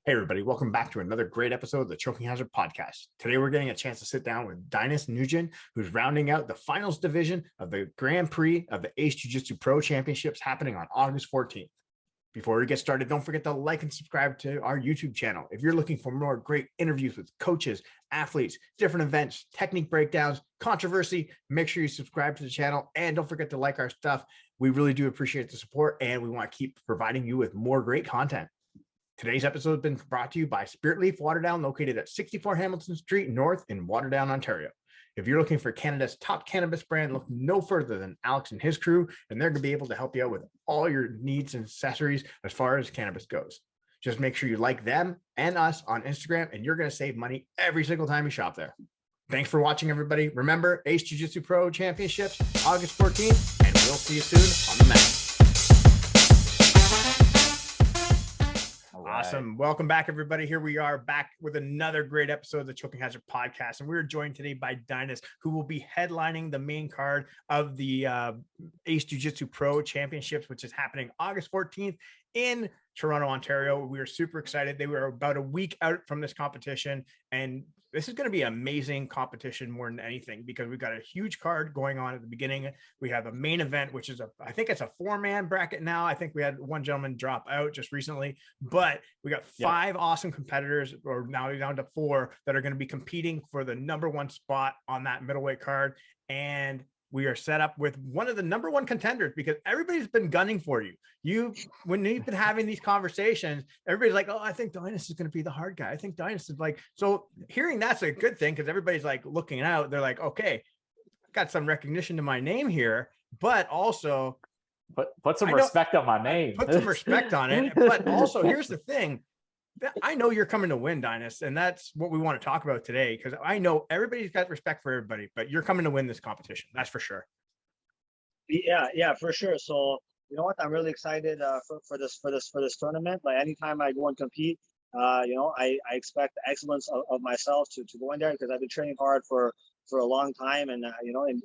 Hey everybody, welcome back to another great episode of the Choking Hazard Podcast. Today we're getting a chance to sit down with Danis Nyugen, who's rounding out the finals division of the Grand Prix of the Ace JiuJitsu Pro Championships happening on August 14th. Before we get started, don't forget to like and subscribe to our YouTube channel. If you're looking for more great interviews with coaches, athletes, different events, technique breakdowns, controversy, make sure you subscribe to the channel and don't forget to like our stuff. We really do appreciate the support and we want to keep providing you with more great content. Today's episode has been brought to you by Spirit Leaf Waterdown, located at 64 Hamilton Street North in Waterdown, Ontario. If you're looking for Canada's top cannabis brand, look no further than Alex and his crew, and they're going to be able to help you out with all your needs and accessories as far as cannabis goes. Just make sure you like them and us on Instagram, and you're going to save money every single time you shop there. Thanks for watching, everybody. Remember, Ace JiuJitsu Pro Championships, August 14th, and we'll see you soon on the mat. Awesome. Welcome back, everybody. Here we are back with another great episode of the Choking Hazard Podcast. And we're joined today by Dainis, who will be headlining the main card of the Ace JiuJitsu Pro Championships, which is happening August 14th in Toronto, Ontario. We are super excited. They were about a week out from this competition, and this is going to be an amazing competition more than anything because we've got a huge card going on at the beginning. We have a main event, which is I think it's a 4-man bracket now. I think we had one gentleman drop out just recently, but we got 5 awesome competitors, or now down to 4, that are going to be competing for the #1 spot on that middleweight card. And we are set up with one of the #1 contenders because everybody's been gunning for you. When you've been having these conversations, everybody's like, oh, I think Dainis is going to be the hard guy. I think Dainis is like, so hearing that's a good thing because everybody's like looking out. They're like, okay, got some recognition to my name here, but also put some respect on my name. Put some respect on it. But also, here's the thing. I know you're coming to win, Dainis, and that's what we want to talk about today, because I know everybody's got respect for everybody, but you're coming to win this competition. That's for sure. Yeah, for sure. So you know what? I'm really excited for this tournament. Like anytime I go and compete, I expect the excellence of myself to go in there because I've been training hard for a long time, and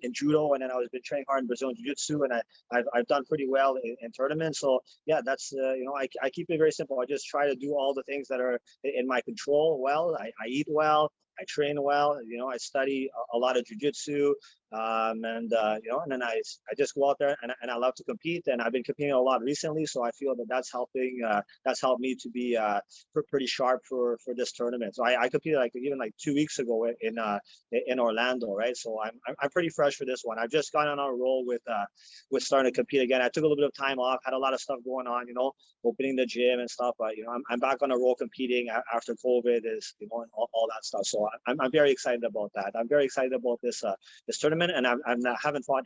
in judo, and then I was been training hard in Brazilian jiu-jitsu, and I've done pretty well in tournaments. So yeah, that's I keep it very simple. I just try to do all the things that are in my control. Well, I eat well, I train well, I study a lot of jiu-jitsu, and then I just go out there and I love to compete, and I've been competing a lot recently, so I feel that that's helped me to be pretty sharp for this tournament. So I competed even 2 weeks ago in Orlando, right? So I'm pretty fresh for this one. I've just gotten on a roll with starting to compete again. I took a little bit of time off, had a lot of stuff going on, opening the gym and stuff, but I'm back on a roll competing after COVID and all that stuff. So I'm very excited about that. I'm very excited about this tournament, and I haven't fought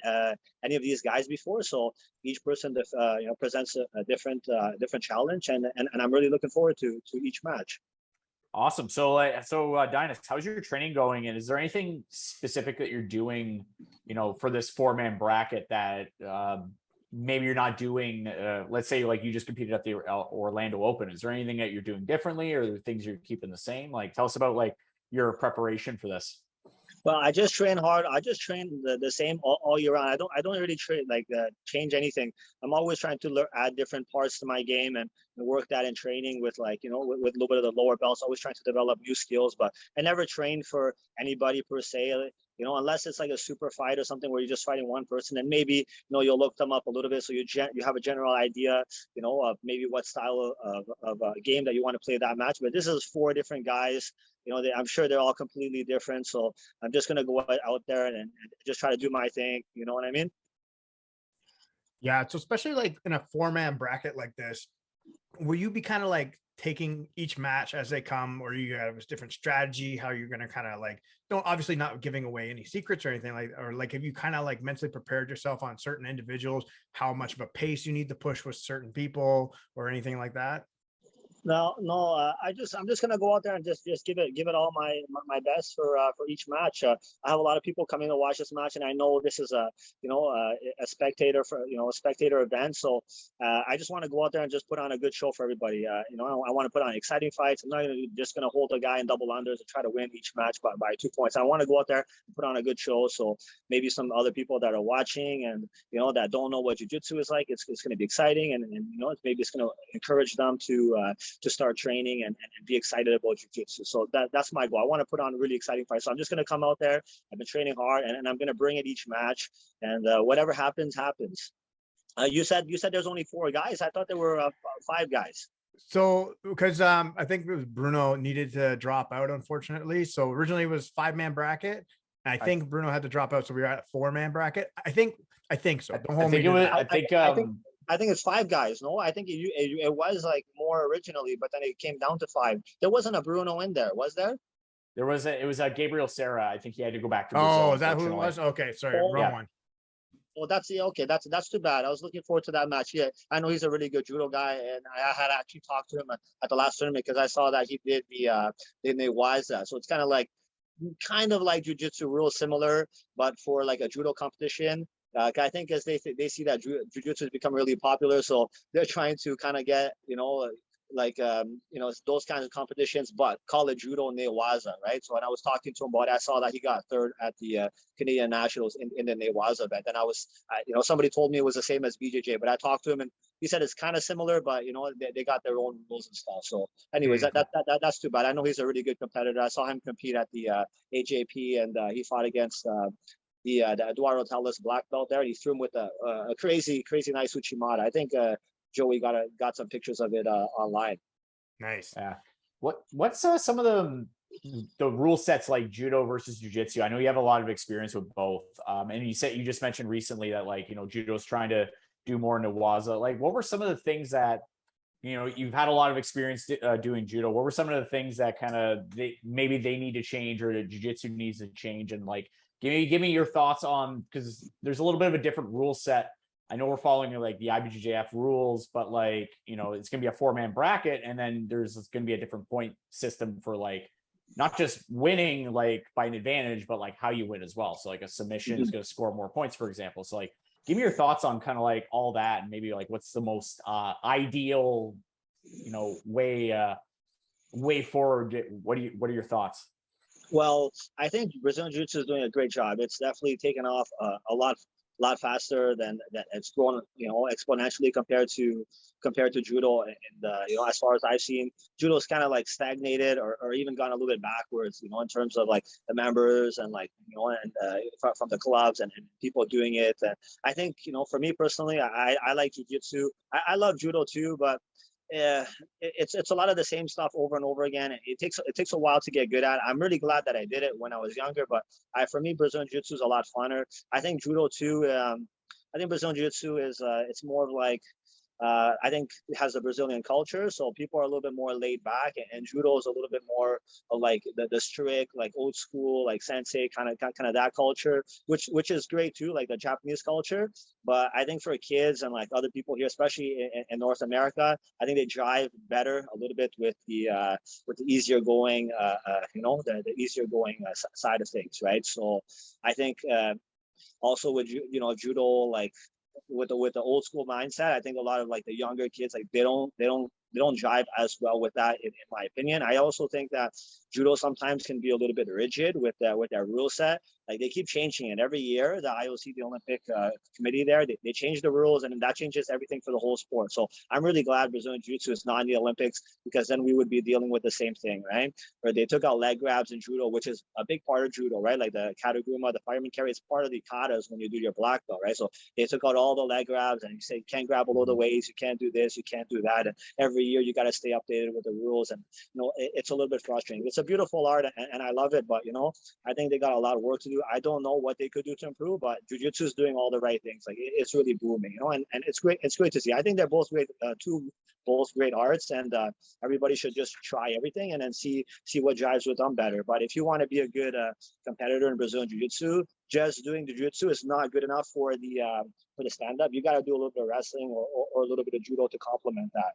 any of these guys before. So each person presents a different challenge, and I'm really looking forward to each match. Awesome. So Dainis, how's your training going? And is there anything specific that you're doing, for this 4-man bracket that maybe you're not doing? Let's say you just competed at the Orlando Open. Is there anything that you're doing differently, or are there things you're keeping the same? Tell us about your preparation for this. Well, I just train hard. I just train the same all year round. I don't really change anything. I'm always trying to add different parts to my game and work that in training with with a little bit of the lower belts. Always trying to develop new skills, but I never train for anybody per se. Unless it's like a super fight or something where you're just fighting one person, and maybe you'll look them up a little bit so you have a general idea of maybe what style of game that you want to play that match. But this is 4 different guys. I'm sure they're all completely different. So I'm just gonna go out there and just try to do my thing. You know what I mean? Yeah. So especially in a 4-man bracket like this, will you be kind of taking each match as they come, or you have a different strategy, how you're going to kind of don't obviously not giving away any secrets or anything have you kind of mentally prepared yourself on certain individuals, how much of a pace you need to push with certain people or anything like that? No. I'm just gonna go out there and just give it all my best for each match. I have a lot of people coming to watch this match, and I know this is a spectator event. So I just want to go out there and just put on a good show for everybody. I want to put on exciting fights. I'm not just gonna hold a guy in double unders and try to win each match by 2 points. I want to go out there and put on a good show. So maybe some other people that are watching and that don't know what jiu-jitsu is like, it's gonna be exciting, and maybe it's gonna encourage them to to start training and be excited about jiu-jitsu. So that's my goal. I want to put on a really exciting fight. So I'm just going to come out there. I've been training hard, and I'm going to bring it each match, and whatever happens, happens. You said there's only 4 guys. I thought there were 5 guys. So because I think it was Bruno needed to drop out, unfortunately. So originally it was 5-man bracket. And I think Bruno had to drop out, so we were at a 4-man bracket. I think so. I think it's 5 guys. No, I think it was like more originally, but then it came down to 5. There wasn't a Bruno in there, was there? It was Gabriel Serra. I think he had to go back to Brazil. Oh, is that who it was? Okay, sorry, wrong one. Well, that's too bad. I was looking forward to that match. Yeah, I know he's a really good judo guy, and I had actually talked to him at the last tournament because I saw that he did the Newaza. So it's kind of like jiu-jitsu, real similar, but for like a judo competition. I think as they see that jiu-jitsu has become really popular, so they're trying to kind of get those kinds of competitions, but call it judo Newaza, right? So when I was talking to him about it, I saw that he got 3rd at the Canadian Nationals in the Newaza event, and somebody told me it was the same as BJJ, but I talked to him and he said it's kind of similar, but they got their own rules and stuff. So anyways, that's too bad. I know he's a really good competitor. I saw him compete at the AJP, and he fought against the Eduardo Teles Black Belt there, and he threw him with a crazy nice Uchimata. I think Joey got some pictures of it online. Nice. Yeah. What's some of the rule sets like judo versus jiu-jitsu? I know you have a lot of experience with both. And you just mentioned recently that judo's trying to do more Newaza. Like, what were some of the things that you've had a lot of experience doing judo? What were some of the things that kind of maybe they need to change, or the jiu-jitsu needs to change? And give me your thoughts on, because there's a little bit of a different rule set. I know we're following like the IBJJF rules, but it's going to be a 4-man bracket, and then there's going to be a different point system for not just winning by an advantage, but how you win as well. So a submission is going to score more points, for example. So give me your thoughts on kind of all that, and maybe what's the most ideal, way forward. What are your thoughts? Well, I think Brazilian Jiu-Jitsu is doing a great job. It's definitely taken off a lot faster than it's grown, exponentially compared to judo. And as far as I've seen, judo's kind of stagnated or even gone a little bit backwards, in terms of the members and from the clubs and people doing it. And I think, for me personally, I like jiu-jitsu. I love judo too, but it's a lot of the same stuff over and over again. It takes a while to get good at it. I'm really glad that I did it when I was younger, but for me, Brazilian Jiu-Jitsu is a lot funner. I think judo too. I think Brazilian Jiu-Jitsu is it's more of I think it has a Brazilian culture, so people are a little bit more laid back, and judo is a little bit more of the strict, old school, sensei kind of that culture, which is great too, the Japanese culture. But I think for kids and other people here, especially in North America, I think they jive better a little bit with the easier going, the easier going side of things, right? So I think also with judo, with the old school mindset, I think a lot of the younger kids, they don't jive as well with that, in my opinion. I also think that judo sometimes can be a little bit rigid with their rule set. They keep changing it every year. The IOC, the Olympic committee there, they change the rules, and that changes everything for the whole sport. So I'm really glad Brazilian Jiu-Jitsu is not in the Olympics, because then we would be dealing with the same thing, right? Where they took out leg grabs in judo, which is a big part of judo, right? The kataguma, the fireman carry, is part of the katas when you do your black belt, right? So they took out all the leg grabs, and you say you can't grab below the waist, you can't do this, you can't do that, and every year you got to stay updated with the rules, and it's a little bit frustrating. It's a beautiful art, and I love it, but I think they got a lot of work to do. I don't know what they could do to improve, but jiu-jitsu is doing all the right things. It's really booming, and it's great. It's great to see. I think they're both great, both great arts, and everybody should just try everything and then see what jives with them better. But if you want to be a good competitor in Brazilian jiu-jitsu, just doing the jiu-jitsu is not good enough for the stand-up. You got to do a little bit of wrestling or a little bit of judo to complement that.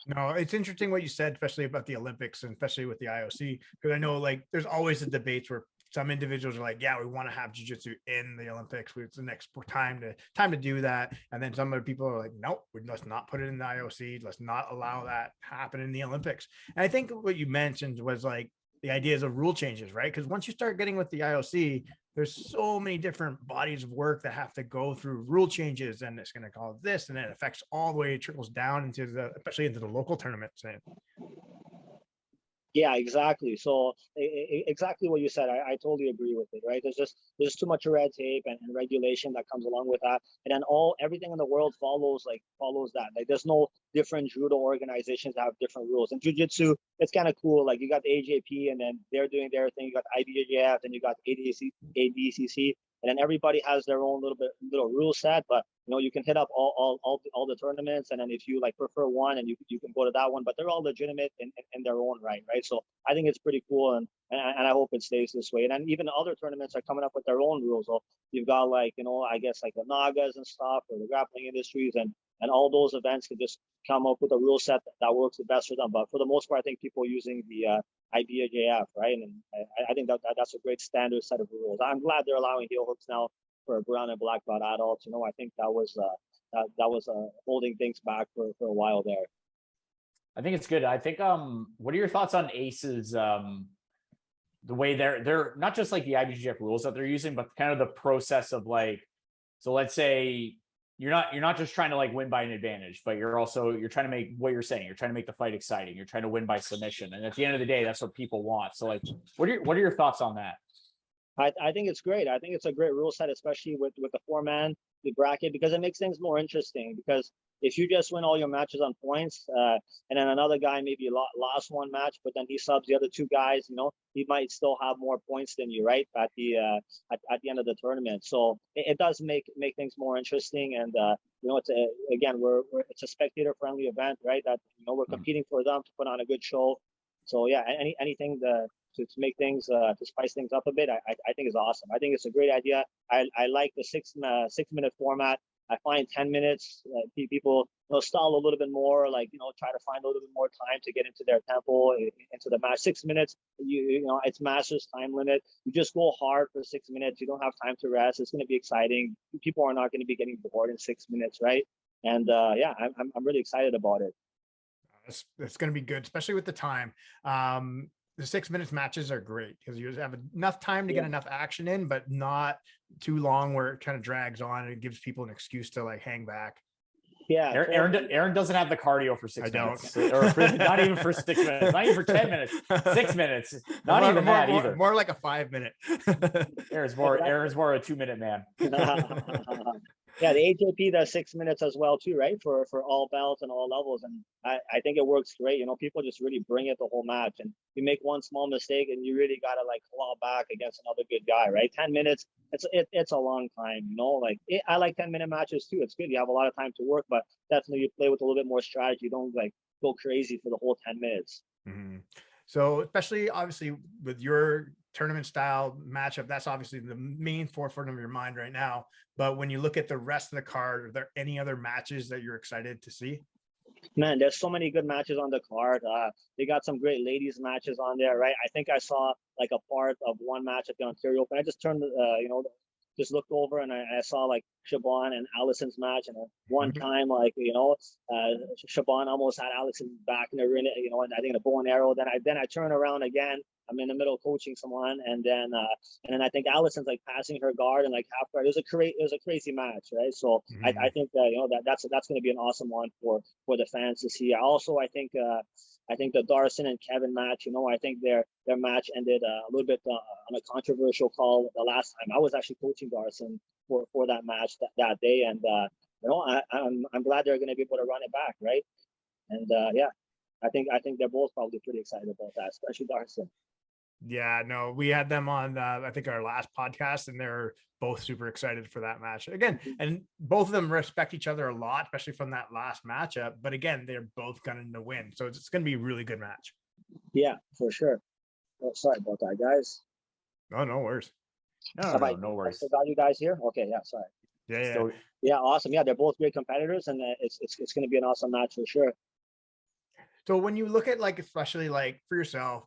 No, it's interesting what you said, especially about the Olympics and especially with the IOC, because I know there's always the debates where some individuals are like, yeah, we want to have jiu-jitsu in the Olympics. It's the next time to do that. And then some other people are like, nope, let's not put it in the IOC. Let's not allow that to happen in the Olympics. And I think what you mentioned was the ideas of rule changes, right? Because once you start getting with the IOC, there's so many different bodies of work that have to go through rule changes, and it's going to cause this, and it affects all the way, it trickles down into especially into the local tournaments. Yeah, exactly. So exactly what you said, I totally agree with it, right? There's too much red tape and regulation that comes along with that. And then everything in the world follows that. Like there's no different judo organizations that have different rules. In jiu-jitsu, it's kind of cool. Like you got the AJP and then they're doing their thing. You got IBJJF, and you got ADCC, and then everybody has their own little rule set. But you can hit up all the tournaments, and then if you like prefer one, and you can go to that one, but they're all legitimate in their own right? So I think it's pretty cool, and I hope it stays this way. And then even other tournaments are coming up with their own rules. So you've got I guess like the Nagas and stuff, or the grappling industries, and all those events can just come up with a rule set that works the best for them. But for the most part, I think people using the IBJJF, right? And I think that's a great standard set of rules. I'm glad they're allowing heel hooks now for brown and black belt adults. I think that was holding things back for a while there. I think it's good. I think what are your thoughts on Ace's the way they're not just like the IBJJF rules that they're using, but kind of the process of so let's say you're not just trying to win by an advantage, but you're trying to make what you're saying. You're trying to make the fight exciting. You're trying to win by submission. And at the end of the day, that's what people want. So what are your thoughts on that? I think it's great. I think it's a great rule set, especially with the 4-man, the bracket, because it makes things more interesting. Because if you just win all your matches on points, and then another guy maybe lost one match, but then he subs the other 2 guys, he might still have more points than you, right? At the end of the tournament. So it does make things more interesting. And it's it's a spectator friendly event, right? That we're competing for them to put on a good show. So yeah, anything to make things to spice things up a bit, I think is awesome. I think it's a great idea. I like the 6-minute format. I find 10 minutes, people stall a little bit more, try to find a little bit more time to get into their tempo, into the match. 6 minutes, it's master's time limit. You just go hard for 6 minutes. You don't have time to rest. It's going to be exciting. People are not going to be getting bored in 6 minutes, right? And I'm really excited about it. It's going to be good, especially with the time. The 6 minutes matches are great because you have enough time to get enough action in, but not too long where it kind of drags on and it gives people an excuse to hang back. Yeah, Aaron doesn't have the cardio for 6 minutes, or not even for 6 minutes, not even for 10 minutes, 6 minutes, not even that either. More like a 5 minute. Aaron's more a 2-minute man. Yeah, the AJP does 6 minutes as well too, right? For all belts and all levels, and I think it works great. People just really bring it the whole match, and you make one small mistake, and you really gotta claw back against another good guy, right? 10 minutes, it's a long time, I like 10-minute matches too. It's good. You have a lot of time to work, but definitely you play with a little bit more strategy. You don't go crazy for the whole 10 minutes. Mm-hmm. So especially obviously with your tournament style matchup, that's obviously the main forefront of your mind right now. But when you look at the rest of the card, are there any other matches that you're excited to see? Man, there's so many good matches on the card. They got some great ladies matches on there, right? I think I saw a part of one match at the Ontario Open. I just turned just looked over and I saw Siobhan and Allison's match, and one time Siobhan almost had Allison back in the ring, and I think a bow and arrow. Then I turn around again. I'm in the middle coaching someone, and then I think Allison's passing her guard and half guard. It was a crazy match, right? So I think that that's going to be an awesome one for the fans to see. I think the Darson and Kevin match, I think their match ended a little bit on a controversial call the last time. I was actually coaching Darson for that match that day, and I'm glad they're going to be able to run it back, right? And I think they're both probably pretty excited about that, especially Darson. Yeah, no, we had them on I think our last podcast, and they're both super excited for that match again. And both of them respect each other a lot, especially from that last matchup. But again, they're both gunning to win, so it's going to be a really good match. Yeah, for sure. Oh, sorry about that, guys. Oh, no worries. No worries. I got you guys here. Okay, yeah, sorry. Yeah, awesome. Yeah, they're both great competitors, and it's going to be an awesome match for sure. So when you look at especially for yourself,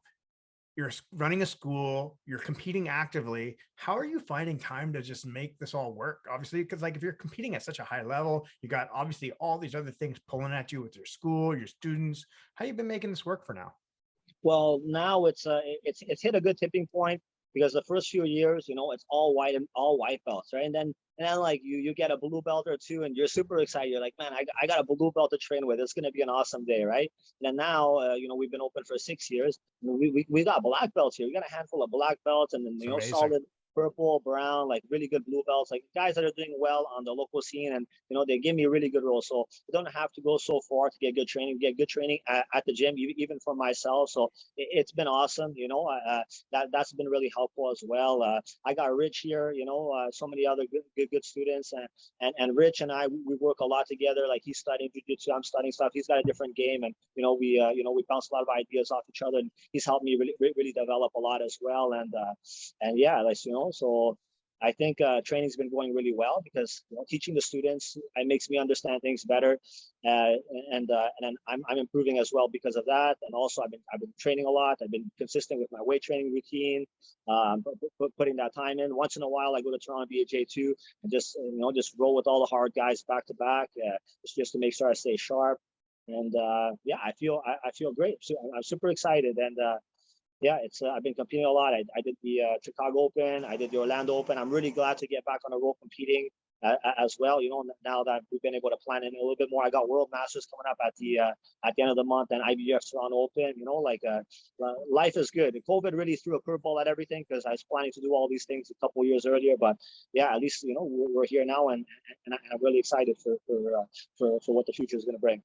you're running a school, you're competing actively. How are you finding time to just make this all work? Obviously, because if you're competing at such a high level, you got obviously all these other things pulling at you with your school, your students. How you been making this work for now? Well, now it's hit a good tipping point. because the first few years, it's all white and all white belts, right? And then like you get a blue belt or two, and you're super excited. You're like, man, I got a blue belt to train with. It's gonna be an awesome day, right? And then now, we've been open for 6 years. We got black belts here. We got a handful of black belts, and then solid purple, brown, like really good blue belts, like guys that are doing well on the local scene, and they give me a really good role. So I don't have to go so far to get good training at the gym, even for myself. So it's been awesome. That's been really helpful as well. I got Rich here, so many other good students, and Rich and I, we work a lot together. Like he's studying jiu-jitsu, I'm studying stuff. He's got a different game, and we bounce a lot of ideas off each other, and he's helped me really develop a lot as well. And yeah, like so I think training's been going really well, because teaching the students, it makes me understand things better, and then I'm improving as well because of that. And also I've been training a lot. I've been consistent with my weight training routine, putting that time in. Once in a while, I go to Toronto BJJ too, and just roll with all the hard guys back to back, just to make sure I stay sharp. And yeah, I feel great. So I'm super excited, and yeah, I've been competing a lot. I did the Chicago Open, I did the Orlando Open. I'm really glad to get back on the road competing as well. Now that we've been able to plan in a little bit more. I got World Masters coming up at the end of the month, and IBF Toronto Open. Life is good. COVID really threw a curveball at everything, because I was planning to do all these things a couple years earlier. But yeah, at least we're here now, and I'm really excited for what the future is going to bring.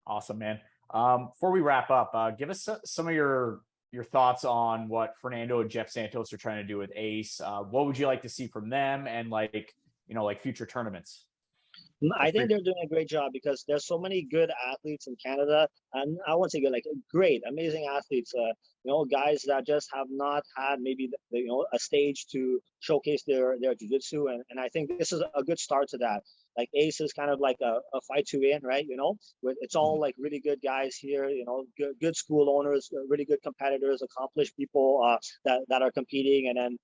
Awesome, man. Before we wrap up, give us some of your thoughts on what Fernando and Jeff Santos are trying to do with Ace. What would you like to see from them, and like future tournaments? I think they're doing a great job, because there's so many good athletes in Canada, and I won't say good, like great, amazing athletes. Guys that just have not had maybe a stage to showcase their jiu-jitsu, and I think this is a good start to that. Like Ace is kind of like a fight to win, right? It's all like really good guys here. Good school owners, really good competitors, accomplished people that are competing, and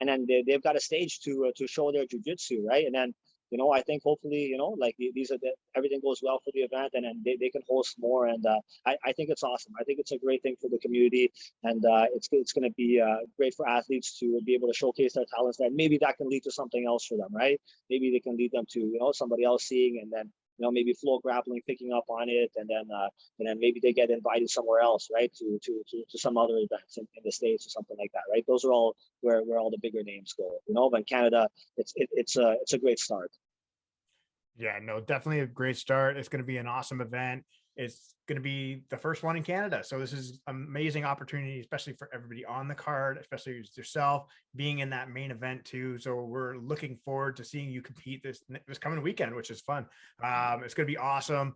then they've got a stage to show their jiu-jitsu, right? And then I think hopefully, everything goes well for the event, and then they can host more. And I think it's awesome. I think it's a great thing for the community, and it's going to be great for athletes to be able to showcase their talents. That maybe that can lead to something else for them, right? Maybe they can lead them to somebody else seeing, and then maybe FloGrappling picking up on it, and then maybe they get invited somewhere else, right? To some other events in the States or something like that, right? Those are all where all the bigger names go, But in Canada, it's a great start. Yeah, no, definitely a great start. It's going to be an awesome event. It's going to be the first one in Canada. So this is an amazing opportunity, especially for everybody on the card, especially yourself being in that main event too. So we're looking forward to seeing you compete this coming weekend, which is fun. It's going to be awesome.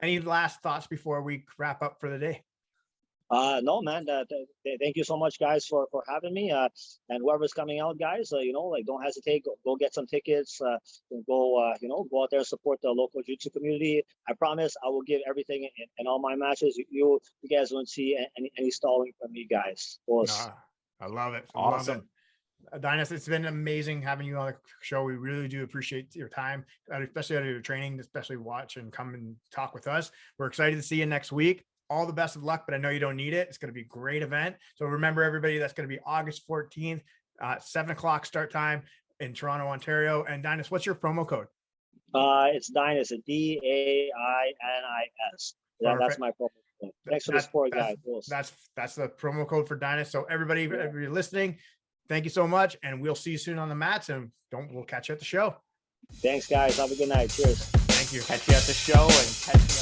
Any last thoughts before we wrap up for the day? No, man. Thank you so much, guys, for having me. And whoever's coming out, guys, don't hesitate. Go get some tickets. Go out there, support the local jiu-jitsu community. I promise I will give everything in all my matches. You guys won't see any stalling from me, guys. I love it. Awesome. Danis, it's been amazing having you on the show. We really do appreciate your time, especially out of your training, especially watch and come and talk with us. We're excited to see you next week. All the best of luck, but I know you don't need it. It's going to be a great event. So remember, everybody, that's going to be August 14th, 7:00 start time in Toronto, Ontario. And Danis, what's your promo code? It's Dainis, DAINIS. That's my promo code. Thanks for the support, guys. That's the promo code for Danis. So everybody listening, thank you so much, and we'll see you soon on the mats. And we'll catch you at the show. Thanks, guys. Have a good night. Cheers. Thank you. Catch you at the show, and catch you